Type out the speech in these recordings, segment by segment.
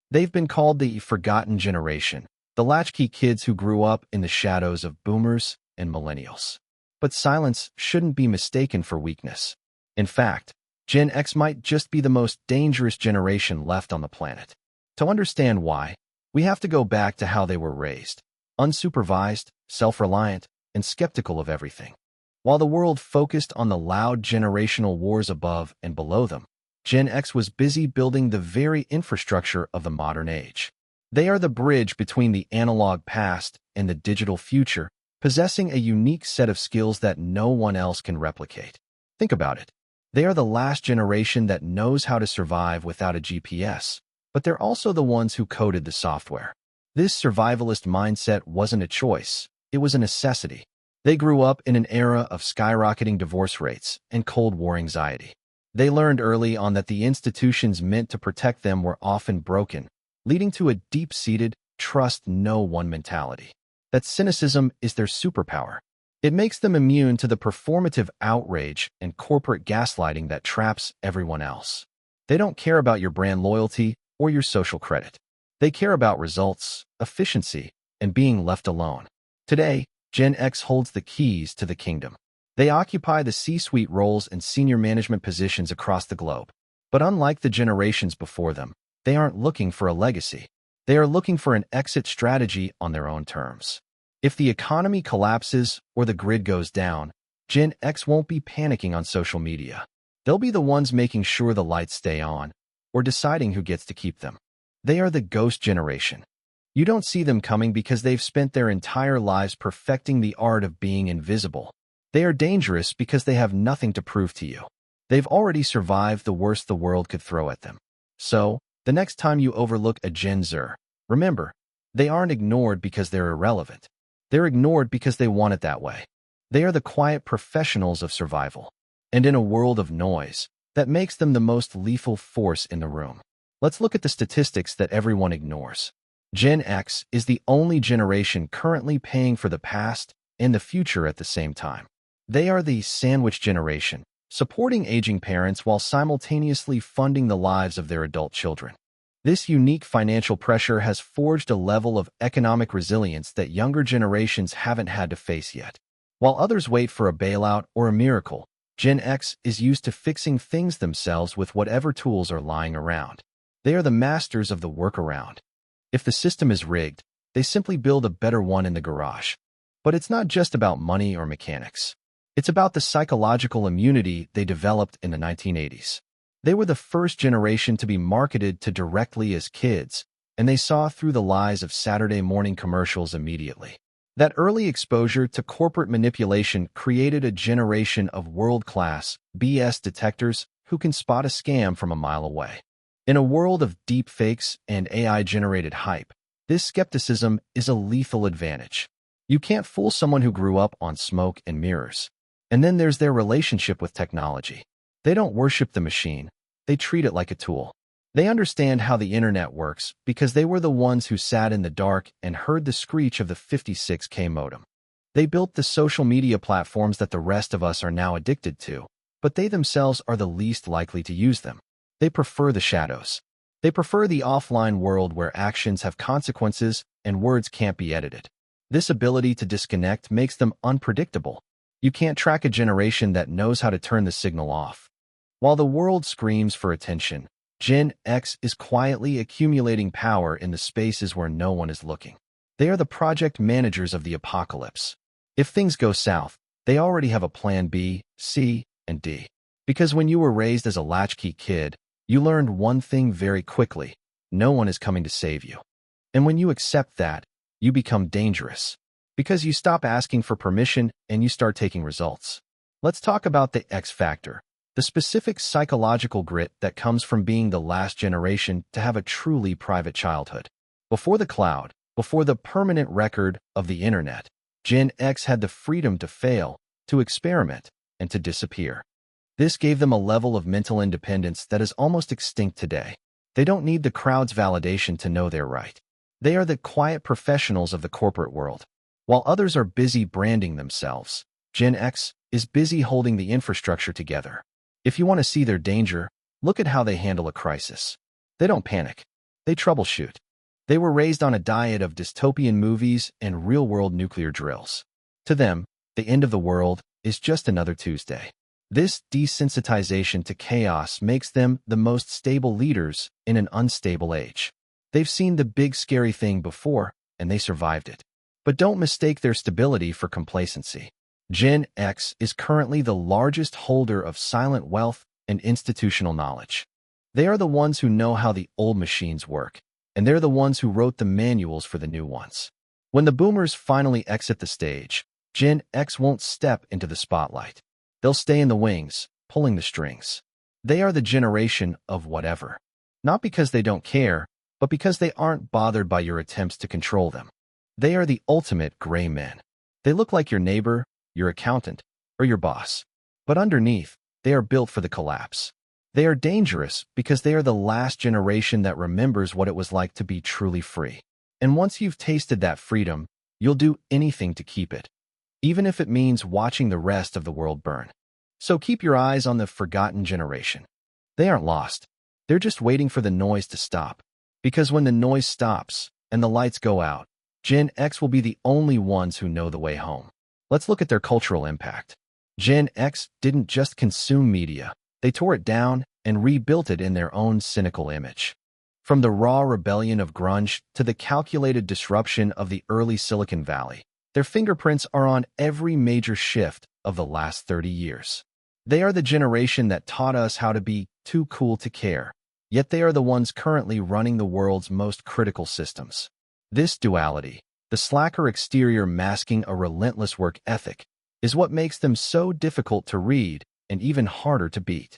They've been called the forgotten generation, the latchkey kids who grew up in the shadows of boomers and millennials. But silence shouldn't be mistaken for weakness. In fact, Gen X might just be the most dangerous generation left on the planet. To understand why, we have to go back to how they were raised: unsupervised, self-reliant, and skeptical of everything. While the world focused on the loud generational wars above and below them, Gen X was busy building the very infrastructure of the modern age. They are the bridge between the analog past and the digital future, possessing a unique set of skills that no one else can replicate. Think about it. They are the last generation that knows how to survive without a GPS, but they're also the ones who coded the software. This survivalist mindset wasn't a choice, it was a necessity. They grew up in an era of skyrocketing divorce rates and Cold War anxiety. They learned early on that the institutions meant to protect them were often broken, leading to a deep-seated, trust-no-one mentality. That cynicism is their superpower. It makes them immune to the performative outrage and corporate gaslighting that traps everyone else. They don't care about your brand loyalty or your social credit. They care about results, efficiency, and being left alone. Today, Gen X holds the keys to the kingdom. They occupy the C-suite roles and senior management positions across the globe. But unlike the generations before them, they aren't looking for a legacy. They are looking for an exit strategy on their own terms. If the economy collapses or the grid goes down, Gen X won't be panicking on social media. They'll be the ones making sure the lights stay on or deciding who gets to keep them. They are the ghost generation. You don't see them coming because they've spent their entire lives perfecting the art of being invisible. They are dangerous because they have nothing to prove to you. They've already survived the worst the world could throw at them. So, the next time you overlook a Gen Zer, remember, they aren't ignored because they're irrelevant. They're ignored because they want it that way. They are the quiet professionals of survival. And in a world of noise, that makes them the most lethal force in the room. Let's look at the statistics that everyone ignores. Gen X is the only generation currently paying for the past and the future at the same time. They are the sandwich generation, supporting aging parents while simultaneously funding the lives of their adult children. This unique financial pressure has forged a level of economic resilience that younger generations haven't had to face yet. While others wait for a bailout or a miracle, Gen X is used to fixing things themselves with whatever tools are lying around. They are the masters of the workaround. If the system is rigged, they simply build a better one in the garage. But it's not just about money or mechanics. It's about the psychological immunity they developed in the 1980s. They were the first generation to be marketed to directly as kids, and they saw through the lies of Saturday morning commercials immediately. That early exposure to corporate manipulation created a generation of world-class BS detectors who can spot a scam from a mile away. In a world of deep fakes and AI-generated hype, this skepticism is a lethal advantage. You can't fool someone who grew up on smoke and mirrors. And then there's their relationship with technology. They don't worship the machine. They treat it like a tool. They understand how the internet works because they were the ones who sat in the dark and heard the screech of the 56K modem. They built the social media platforms that the rest of us are now addicted to, but they themselves are the least likely to use them. They prefer the shadows. They prefer the offline world where actions have consequences and words can't be edited. This ability to disconnect makes them unpredictable. You can't track a generation that knows how to turn the signal off. While the world screams for attention, Gen X is quietly accumulating power in the spaces where no one is looking. They are the project managers of the apocalypse. If things go south, they already have a plan B, C, and D. Because when you were raised as a latchkey kid, you learned one thing very quickly: no one is coming to save you. And when you accept that, you become dangerous. Because you stop asking for permission and you start taking results. Let's talk about the X factor, the specific psychological grit that comes from being the last generation to have a truly private childhood. Before the cloud, before the permanent record of the internet, Gen X had the freedom to fail, to experiment, and to disappear. This gave them a level of mental independence that is almost extinct today. They don't need the crowd's validation to know they're right. They are the quiet professionals of the corporate world. While others are busy branding themselves, Gen X is busy holding the infrastructure together. If you want to see their danger, look at how they handle a crisis. They don't panic. They troubleshoot. They were raised on a diet of dystopian movies and real-world nuclear drills. To them, the end of the world is just another Tuesday. This desensitization to chaos makes them the most stable leaders in an unstable age. They've seen the big scary thing before, and they survived it. But don't mistake their stability for complacency. Gen X is currently the largest holder of silent wealth and institutional knowledge. They are the ones who know how the old machines work, and they're the ones who wrote the manuals for the new ones. When the boomers finally exit the stage, Gen X won't step into the spotlight. They'll stay in the wings, pulling the strings. They are the generation of whatever. Not because they don't care, but because they aren't bothered by your attempts to control them. They are the ultimate gray men. They look like your neighbor, your accountant, or your boss. But underneath, they are built for the collapse. They are dangerous because they are the last generation that remembers what it was like to be truly free. And once you've tasted that freedom, you'll do anything to keep it, even if it means watching the rest of the world burn. So keep your eyes on the forgotten generation. They aren't lost. They're just waiting for the noise to stop. Because when the noise stops and the lights go out, Gen X will be the only ones who know the way home. Let's look at their cultural impact. Gen X didn't just consume media. They tore it down and rebuilt it in their own cynical image. From the raw rebellion of grunge to the calculated disruption of the early Silicon Valley, their fingerprints are on every major shift of the last 30 years. They are the generation that taught us how to be too cool to care, yet they are the ones currently running the world's most critical systems. This duality, the slacker exterior masking a relentless work ethic, is what makes them so difficult to read and even harder to beat.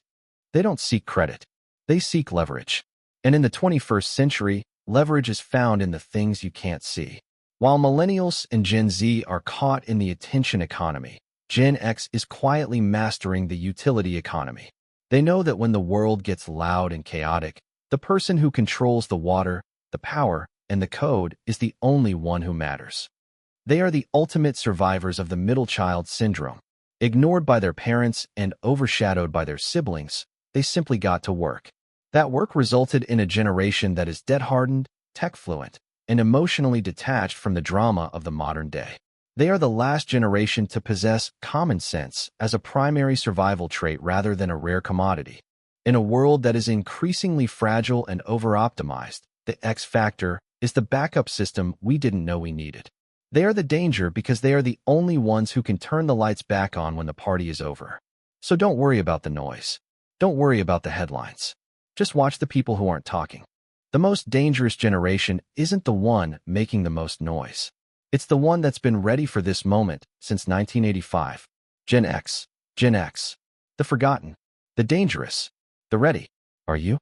They don't seek credit. They seek leverage. And in the 21st century, leverage is found in the things you can't see. While millennials and Gen Z are caught in the attention economy, Gen X is quietly mastering the utility economy. They know that when the world gets loud and chaotic, the person who controls the water, the power, and the code is the only one who matters. They are the ultimate survivors of the middle child syndrome. Ignored by their parents and overshadowed by their siblings, they simply got to work. That work resulted in a generation that is debt-hardened, tech-fluent, and emotionally detached from the drama of the modern day. They are the last generation to possess common sense as a primary survival trait rather than a rare commodity. In a world that is increasingly fragile and over-optimized, the X factor is the backup system we didn't know we needed. They are the danger because they are the only ones who can turn the lights back on when the party is over. So don't worry about the noise. Don't worry about the headlines. Just watch the people who aren't talking. The most dangerous generation isn't the one making the most noise. It's the one that's been ready for this moment since 1985. Gen X. Gen X. The forgotten. The dangerous. The ready. Are you?